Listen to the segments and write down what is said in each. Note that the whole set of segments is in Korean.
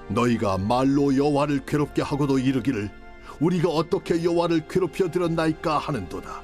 너희가 말로 여호와를 괴롭게 하고도 이르기를 우리가 어떻게 여호와를 괴롭혀 드렸나이까 하는도다.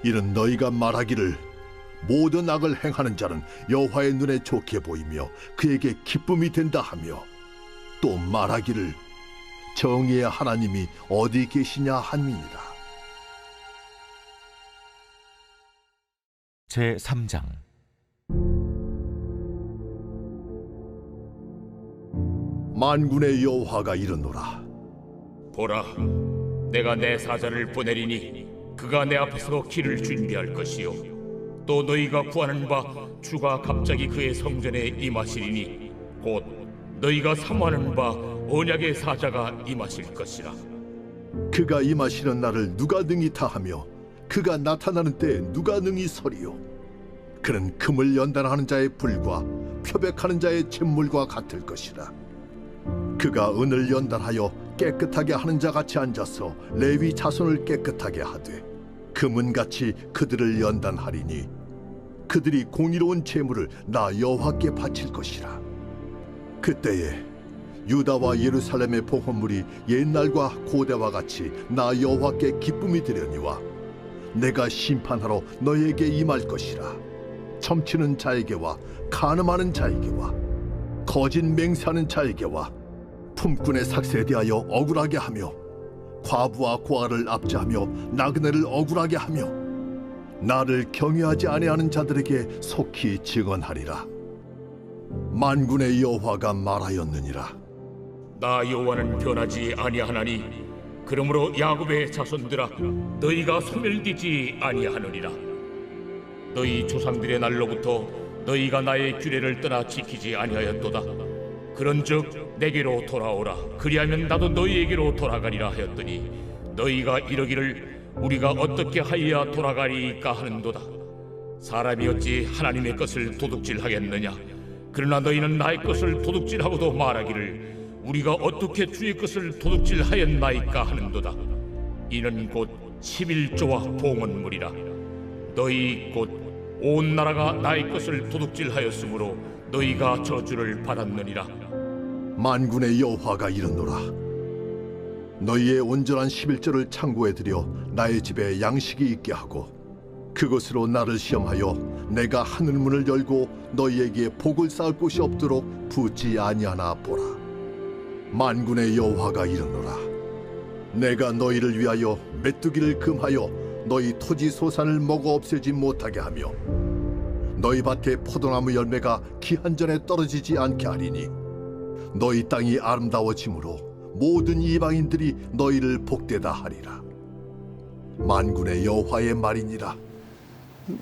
이는 너희가 말하기를 모든 악을 행하는 자는 여호와의 눈에 좋게 보이며 그에게 기쁨이 된다 하며, 또 말하기를 정의의 하나님이 어디 계시냐 함이니라. 제3장. 만군의 여호와가 이르노라. 보라, 내가 내 사자를 보내리니 그가 내 앞에서 길을 준비할 것이요, 또 너희가 구하는 바 주가 갑자기 그의 성전에 임하시리니 곧 너희가 사모하는 바 언약의 사자가 임하실 것이라. 그가 임하시는 날을 누가 능히 다하며 그가 나타나는 때에 누가 능히 서리요. 그는 금을 연단하는 자의 불과 표백하는 자의 잿물과 같을 것이라. 그가 은을 연단하여 깨끗하게 하는 자 같이 앉아서 레위 자손을 깨끗하게 하되 금은같이 그들을 연단하리니 그들이 공의로운 제물을 나 여호와께 바칠 것이라. 그때에 유다와 예루살렘의 봉헌물이 옛날과 고대와 같이 나 여호와께 기쁨이 되려니와 내가 심판하러 너희에게 임할 것이라. 점치는 자에게와 간음하는 자에게와 거짓 맹세하는 자에게와 품꾼의 삭세에 대하여 억울하게 하며 과부와 고아를 압제하며 나그네를 억울하게 하며 나를 경외하지 아니하는 자들에게 속히 증언하리라. 만군의 여호와가 말하였느니라. 나 여호와는 변하지 아니하나니 그러므로 야곱의 자손들아, 너희가 소멸되지 아니하느니라. 너희 조상들의 날로부터 너희가 나의 규례를 떠나 지키지 아니하였도다. 그런즉 내게로 돌아오라. 그리하면 나도 너희에게로 돌아가리라 하였더니 너희가 이러기를 우리가 어떻게 하여야 돌아가리까 하는도다. 사람이 어찌 하나님의 것을 도둑질하겠느냐. 그러나 너희는 나의 것을 도둑질하고도 말하기를 우리가 어떻게 주의 것을 도둑질하였나이까 하는도다. 이는 곧 11조와 봉헌물이라. 너희 곧 온 나라가 나의 것을 도둑질하였으므로 너희가 저주를 받았느니라. 만군의 여호와가 이르노라. 너희의 온전한 11조를 창고에 들여 나의 집에 양식이 있게 하고 그것으로 나를 시험하여 내가 하늘문을 열고 너희에게 복을 쌓을 곳이 없도록 붓지 아니하나 보라. 만군의 여호와가 이르노라. 내가 너희를 위하여 메뚜기를 금하여 너희 토지 소산을 먹어 없애지 못하게 하며 너희 밭에 포도나무 열매가 기한전에 떨어지지 않게 하리니 너희 땅이 아름다워짐으로 모든 이방인들이 너희를 복되다 하리라. 만군의 여호와의 말이니라.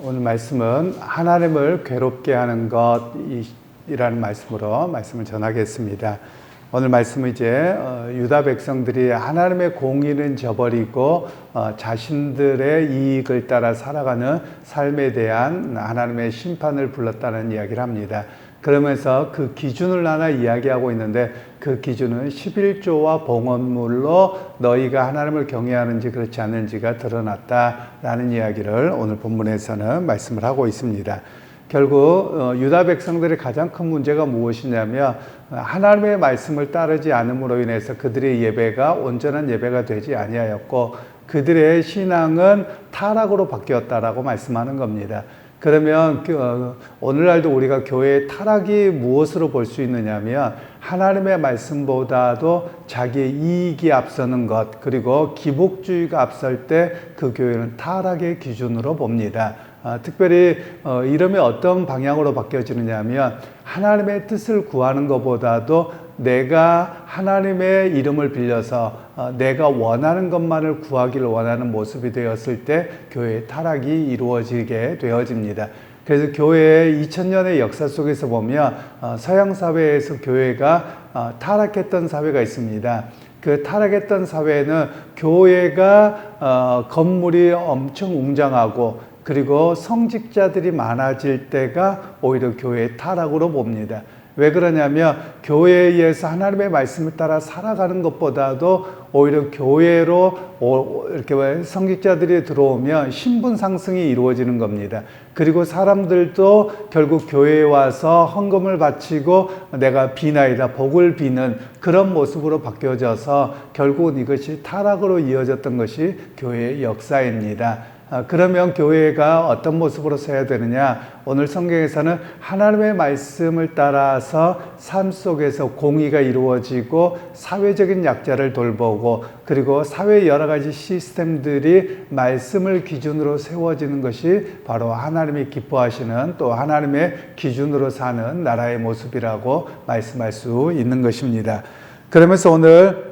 오늘 말씀은 하나님을 괴롭게 하는 것이라는 말씀으로 말씀을 전하겠습니다. 오늘 말씀은 이제 유다 백성들이 하나님의 공의는 저버리고 자신들의 이익을 따라 살아가는 삶에 대한 하나님의 심판을 불렀다는 이야기를 합니다. 그러면서 그 기준을 하나 이야기하고 있는데 그 기준은 11조와 봉헌물로 너희가 하나님을 경외하는지 그렇지 않은지가 드러났다라는 이야기를 오늘 본문에서는 말씀을 하고 있습니다. 결국 유다 백성들의 가장 큰 문제가 무엇이냐면 하나님의 말씀을 따르지 않음으로 인해서 그들의 예배가 온전한 예배가 되지 아니하였고 그들의 신앙은 타락으로 바뀌었다라고 말씀하는 겁니다. 그러면 오늘날도 우리가 교회의 타락이 무엇으로 볼 수 있느냐면 하나님의 말씀보다도 자기의 이익이 앞서는 것, 그리고 기복주의가 앞설 때 그 교회는 타락의 기준으로 봅니다. 특별히 이름이 어떤 방향으로 바뀌어지느냐 하면 하나님의 뜻을 구하는 것보다도 내가 하나님의 이름을 빌려서 내가 원하는 것만을 구하기를 원하는 모습이 되었을 때 교회의 타락이 이루어지게 되어집니다. 그래서 교회의 2000년의 역사 속에서 보면 서양 사회에서 교회가 타락했던 사회가 있습니다. 그 타락했던 사회는 교회가 건물이 엄청 웅장하고 그리고 성직자들이 많아질 때가 오히려 교회의 타락으로 봅니다. 왜 그러냐면 교회에 의해서 하나님의 말씀을 따라 살아가는 것보다도 오히려 교회로 이렇게 성직자들이 들어오면 신분 상승이 이루어지는 겁니다. 그리고 사람들도 결국 교회에 와서 헌금을 바치고 내가 비나이다 복을 비는 그런 모습으로 바뀌어져서 결국은 이것이 타락으로 이어졌던 것이 교회의 역사입니다. 그러면 교회가 어떤 모습으로 서야 되느냐? 오늘 성경에서는 하나님의 말씀을 따라서 삶 속에서 공의가 이루어지고 사회적인 약자를 돌보고 그리고 사회의 여러 가지 시스템들이 말씀을 기준으로 세워지는 것이 바로 하나님이 기뻐하시는 또 하나님의 기준으로 사는 나라의 모습이라고 말씀할 수 있는 것입니다. 그러면서 오늘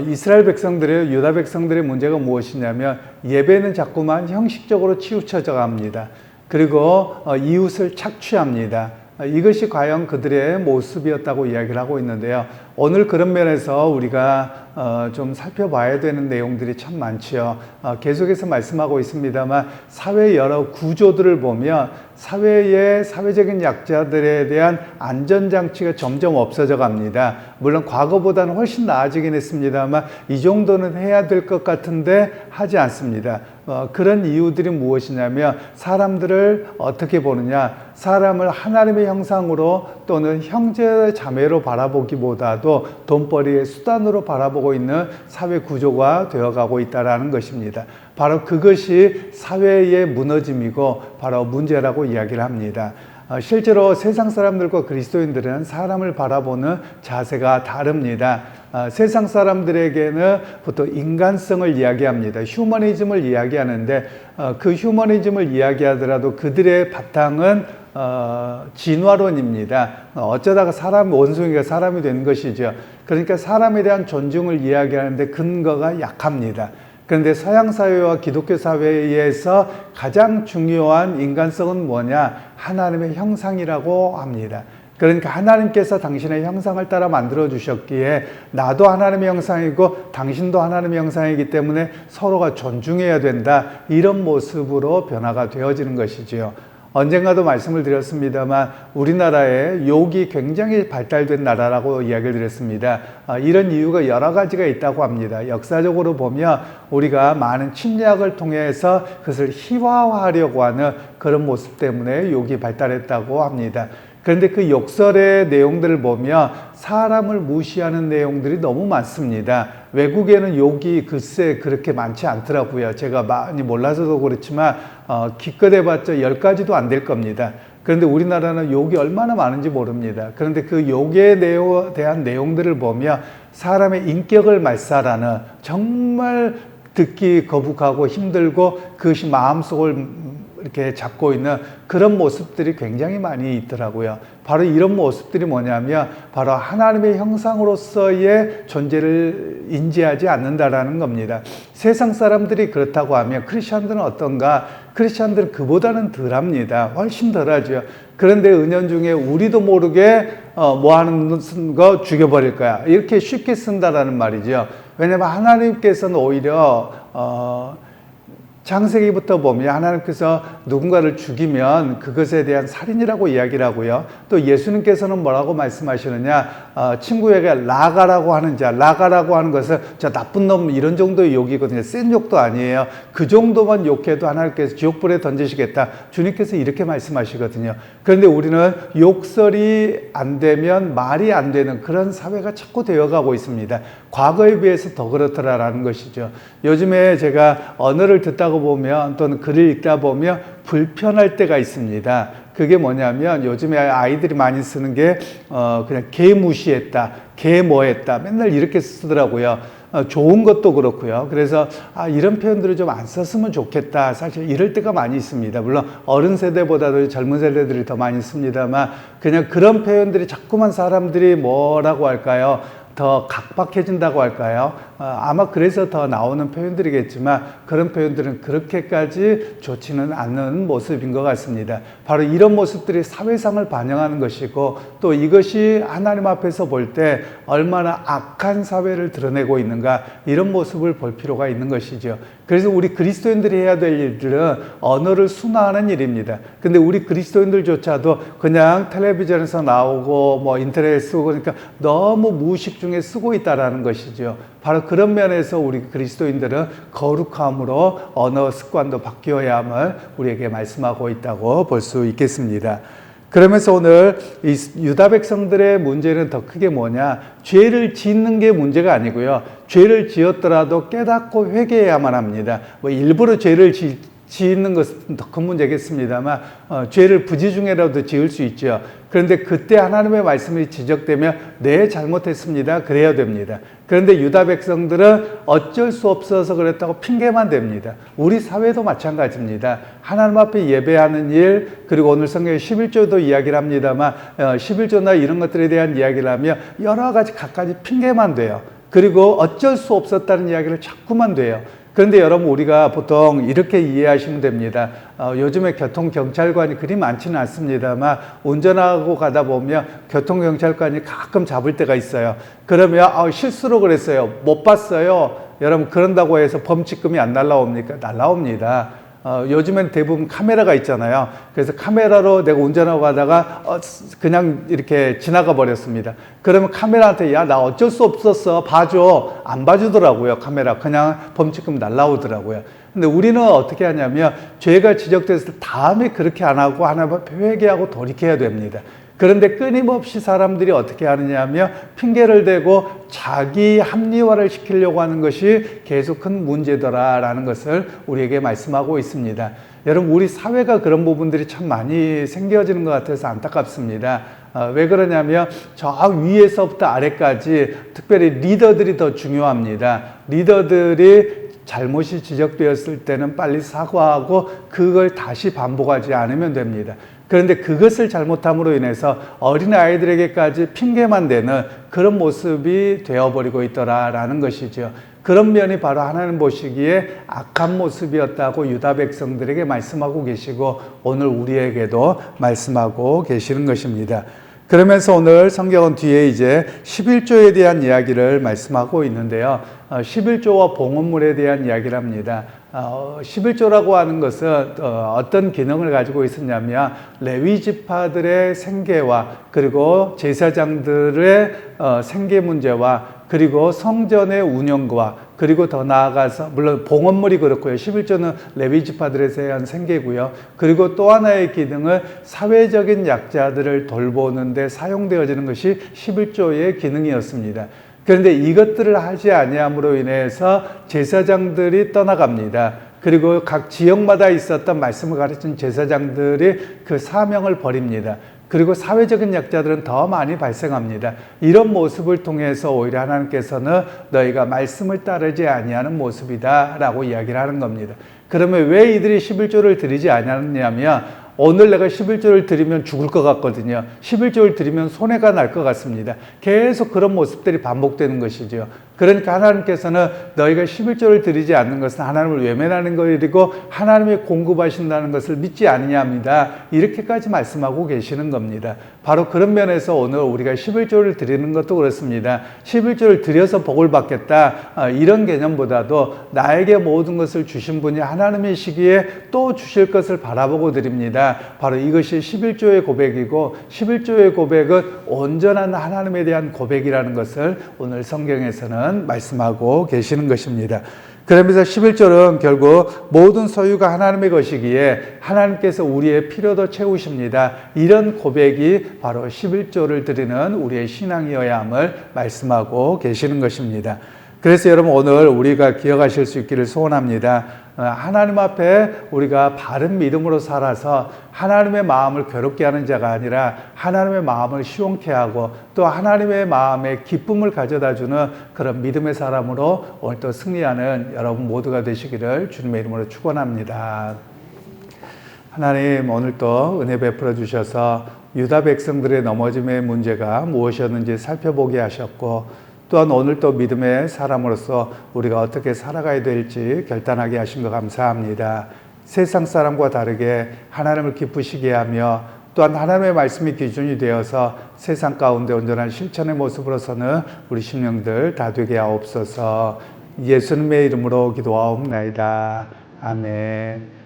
이스라엘 백성들의 유다 백성들의 문제가 무엇이냐면 예배는 자꾸만 형식적으로 치우쳐져 갑니다. 그리고 이웃을 착취합니다. 이것이 과연 그들의 모습이었다고 이야기를 하고 있는데요. 오늘 그런 면에서 우리가 좀 살펴봐야 되는 내용들이 참 많지요. 계속해서 말씀하고 있습니다만 사회의 여러 구조들을 보면 사회의 사회적인 약자들에 대한 안전장치가 점점 없어져 갑니다. 물론 과거보다는 훨씬 나아지긴 했습니다만 이 정도는 해야 될 것 같은데 하지 않습니다. 그런 이유들이 무엇이냐면 사람들을 어떻게 보느냐, 사람을 하나님의 형상으로 또는 형제 자매로 바라보기보다도 돈벌이의 수단으로 바라보고 있는 사회 구조가 되어가고 있다는 것입니다. 바로 그것이 사회의 무너짐이고 바로 문제라고 이야기를 합니다. 실제로 세상 사람들과 그리스도인들은 사람을 바라보는 자세가 다릅니다. 세상 사람들에게는 보통 인간성을 이야기합니다. 휴머니즘을 이야기하는데 그 휴머니즘을 이야기하더라도 그들의 바탕은 진화론입니다. 어쩌다가 원숭이가 사람이 된 것이죠. 그러니까 사람에 대한 존중을 이야기하는데 근거가 약합니다. 그런데 서양 사회와 기독교 사회에서 가장 중요한 인간성은 뭐냐? 하나님의 형상이라고 합니다. 그러니까 하나님께서 당신의 형상을 따라 만들어 주셨기에 나도 하나님의 형상이고 당신도 하나님의 형상이기 때문에 서로가 존중해야 된다. 이런 모습으로 변화가 되어지는 것이지요. 언젠가도 말씀을 드렸습니다만 우리나라에 욕이 굉장히 발달된 나라라고 이야기를 드렸습니다. 이런 이유가 여러 가지가 있다고 합니다. 역사적으로 보면 우리가 많은 침략을 통해서 그것을 희화화하려고 하는 그런 모습 때문에 욕이 발달했다고 합니다. 그런데 그 욕설의 내용들을 보면 사람을 무시하는 내용들이 너무 많습니다. 외국에는 욕이 글쎄 그렇게 많지 않더라고요. 제가 많이 몰라서도 그렇지만 기껏해봤자 10가지도 안 될 겁니다. 그런데 우리나라는 욕이 얼마나 많은지 모릅니다. 그런데 그 욕에 대한 내용들을 보면 사람의 인격을 말살하는 정말 듣기 거북하고 힘들고 그것이 마음속을 이렇게 잡고 있는 그런 모습들이 굉장히 많이 있더라고요. 바로 이런 모습들이 뭐냐면 바로 하나님의 형상으로서의 존재를 인지하지 않는다라는 겁니다. 세상 사람들이 그렇다고 하면 크리스천들은 어떤가? 크리스천들은 그보다는 덜합니다. 훨씬 덜하죠. 그런데 은연중에 우리도 모르게 뭐 하는 거 죽여버릴 거야. 이렇게 쉽게 쓴다라는 말이죠. 왜냐하면 하나님께서는 오히려 창세기부터 보면 하나님께서 누군가를 죽이면 그것에 대한 살인이라고 이야기를 하고요. 또 예수님께서는 뭐라고 말씀하시느냐, 친구에게 라가라고 하는 자, 라가라고 하는 것은 저 나쁜 놈 이런 정도의 욕이거든요. 센 욕도 아니에요. 그 정도만 욕해도 하나님께서 지옥불에 던지시겠다. 주님께서 이렇게 말씀하시거든요. 그런데 우리는 욕설이 안 되면 말이 안 되는 그런 사회가 자꾸 되어가고 있습니다. 과거에 비해서 더 그렇더라라는 것이죠. 요즘에 제가 언어를 듣다고 보면 또는 글을 읽다 보면 불편할 때가 있습니다. 그게 뭐냐면 요즘에 아이들이 많이 쓰는 게 그냥 개 무시했다, 개 뭐했다 맨날 이렇게 쓰더라고요. 좋은 것도 그렇고요. 그래서 이런 표현들을 좀 안 썼으면 좋겠다. 사실 이럴 때가 많이 있습니다. 물론 어른 세대보다도 젊은 세대들이 더 많이 씁니다만 그냥 그런 표현들이 자꾸만 사람들이 뭐라고 할까요? 더 각박해진다고 할까요? 아마 그래서 더 나오는 표현들이겠지만 그런 표현들은 그렇게까지 좋지는 않는 모습인 것 같습니다. 바로 이런 모습들이 사회상을 반영하는 것이고 또 이것이 하나님 앞에서 볼 때 얼마나 악한 사회를 드러내고 있는가 이런 모습을 볼 필요가 있는 것이죠. 그래서 우리 그리스도인들이 해야 될 일들은 언어를 순화하는 일입니다. 근데 우리 그리스도인들조차도 그냥 텔레비전에서 나오고 뭐 인터넷 쓰고 그러니까 너무 무의식 중에 쓰고 있다라는 것이죠. 바로 그런 면에서 우리 그리스도인들은 거룩함으로 언어 습관도 바뀌어야 함을 우리에게 말씀하고 있다고 볼 수 있겠습니다. 그러면서 오늘 이 유다 백성들의 문제는 더 크게 뭐냐? 죄를 짓는 게 문제가 아니고요. 죄를 지었더라도 깨닫고 회개해야만 합니다. 뭐 일부러 죄를 짓는 것은 더 큰 문제겠습니다만 죄를 부지중에라도 지을 수 있죠. 그런데 그때 하나님의 말씀이 지적되면 네, 잘못했습니다. 그래야 됩니다. 그런데 유다 백성들은 어쩔 수 없어서 그랬다고 핑계만 댑니다. 우리 사회도 마찬가지입니다. 하나님 앞에 예배하는 일, 그리고 오늘 성경에 11조도 이야기를 합니다만 11조나 이런 것들에 대한 이야기를 하며 여러 가지 갖가지 핑계만 돼요. 그리고 어쩔 수 없었다는 이야기를 자꾸만 돼요. 그런데 여러분, 우리가 보통 이렇게 이해하시면 됩니다. 요즘에 교통경찰관이 그리 많지는 않습니다만 운전하고 가다 보면 교통경찰관이 가끔 잡을 때가 있어요. 그러면 실수로 그랬어요. 못 봤어요. 여러분, 그런다고 해서 범칙금이 안 날라옵니까? 날라옵니다. 요즘엔 대부분 카메라가 있잖아요. 그래서 카메라로 내가 운전하고 가다가 그냥 이렇게 지나가 버렸습니다. 그러면 카메라한테 야, 나 어쩔 수 없었어. 봐줘. 안 봐주더라고요. 카메라. 그냥 범칙금 날라오더라고요. 근데 우리는 어떻게 하냐면 죄가 지적됐을 때 다음에 그렇게 안 하고 하나님 앞에 회개하고 돌이켜야 됩니다. 그런데 끊임없이 사람들이 어떻게 하느냐 하면 핑계를 대고 자기 합리화를 시키려고 하는 것이 계속 큰 문제더라라는 것을 우리에게 말씀하고 있습니다. 여러분, 우리 사회가 그런 부분들이 참 많이 생겨지는 것 같아서 안타깝습니다. 왜 그러냐면 저 위에서부터 아래까지 특별히 리더들이 더 중요합니다. 리더들이 잘못이 지적되었을 때는 빨리 사과하고 그걸 다시 반복하지 않으면 됩니다. 그런데 그것을 잘못함으로 인해서 어린아이들에게까지 핑계만 대는 그런 모습이 되어버리고 있더라라는 것이죠. 그런 면이 바로 하나님 보시기에 악한 모습이었다고 유다 백성들에게 말씀하고 계시고 오늘 우리에게도 말씀하고 계시는 것입니다. 그러면서 오늘 성경은 뒤에 이제 11조에 대한 이야기를 말씀하고 있는데요. 11조와 봉헌물에 대한 이야기를 합니다. 11조라고 하는 것은 어떤 기능을 가지고 있었냐면 레위 지파들의 생계와 그리고 제사장들의 생계 문제와 그리고 성전의 운영과 그리고 더 나아가서 물론 봉헌물이 그렇고요. 11조는 레위 지파들에 대한 생계고요. 그리고 또 하나의 기능은 사회적인 약자들을 돌보는 데 사용되어지는 것이 11조의 기능이었습니다. 그런데 이것들을 하지 아니함으로 인해서 제사장들이 떠나갑니다. 그리고 각 지역마다 있었던 말씀을 가르친 제사장들이 그 사명을 버립니다. 그리고 사회적인 약자들은 더 많이 발생합니다. 이런 모습을 통해서 오히려 하나님께서는 너희가 말씀을 따르지 아니하는 모습이다 라고 이야기를 하는 겁니다. 그러면 왜 이들이 11조를 드리지 아니하느냐면 오늘 내가 11조를 드리면 죽을 것 같거든요. 11조를 드리면 손해가 날 것 같습니다. 계속 그런 모습들이 반복되는 것이죠. 그러니까 하나님께서는 너희가 11조를 드리지 않는 것은 하나님을 외면하는 것이고 하나님이 공급하신다는 것을 믿지 아니냐입니다. 이렇게까지 말씀하고 계시는 겁니다. 바로 그런 면에서 오늘 우리가 11조를 드리는 것도 그렇습니다. 11조를 드려서 복을 받겠다 이런 개념보다도 나에게 모든 것을 주신 분이 하나님이시기에 또 주실 것을 바라보고 드립니다. 바로 이것이 11조의 고백이고 11조의 고백은 온전한 하나님에 대한 고백이라는 것을 오늘 성경에서는 말씀하고 계시는 것입니다. 그러면서 11절은 결국 모든 소유가 하나님의 것이기에 하나님께서 우리의 필요도 채우십니다. 이런 고백이 바로 11조를 드리는 우리의 신앙이어야 함을 말씀하고 계시는 것입니다. 그래서 여러분 오늘 우리가 기억하실 수 있기를 소원합니다. 하나님 앞에 우리가 바른 믿음으로 살아서 하나님의 마음을 괴롭게 하는 자가 아니라 하나님의 마음을 시원케 하고 또 하나님의 마음에 기쁨을 가져다 주는 그런 믿음의 사람으로 오늘 또 승리하는 여러분 모두가 되시기를 주님의 이름으로 축원합니다. 하나님 오늘 또 은혜 베풀어 주셔서 유다 백성들의 넘어짐의 문제가 무엇이었는지 살펴보게 하셨고 또한 오늘 또 믿음의 사람으로서 우리가 어떻게 살아가야 될지 결단하게 하신 것 감사합니다. 세상 사람과 다르게 하나님을 기쁘시게 하며 또한 하나님의 말씀이 기준이 되어서 세상 가운데 온전한 실천의 모습으로서는 우리 심령들 다 되게 하옵소서. 예수님의 이름으로 기도하옵나이다. 아멘.